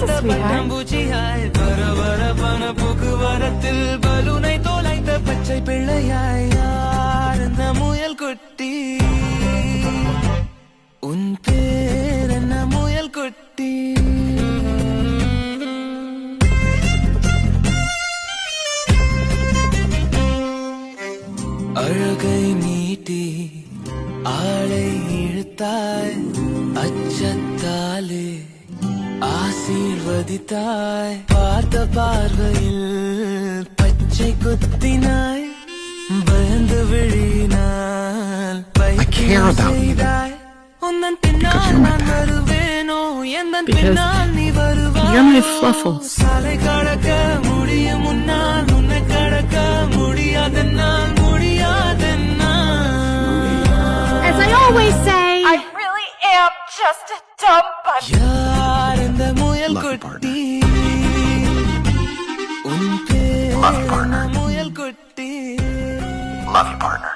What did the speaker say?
a sweetheart. போக்குவரத்தில் பலூனை தோலைத்த பச்சை பிள்ளையாய் யார் அந்த முயல் குட்டி உன் பேர் என்ன முயல் குட்டி அழகை நீட்டி ஆளை இழுத்தாய் அச்சத்தாலே ஆசீர்வதித்தாய் பார்த்த பார்வையில் பச்சை குத்தினாய் பயந்து விழினால் செய்தாய் உந்தன் பின்னால் நான் வருவேனோ எந்தன் பின்னால் நீ வருவாய் சாலை கடக்க முடியும் முன்னால் உன்னை கடக்க முடியாதென்னால் முடியாதென்னால் As I always say, I really am just a dumb bunny. யார் இந்த முயல் குட்டி உன் பேர் முயல் குட்டி Love you, partner.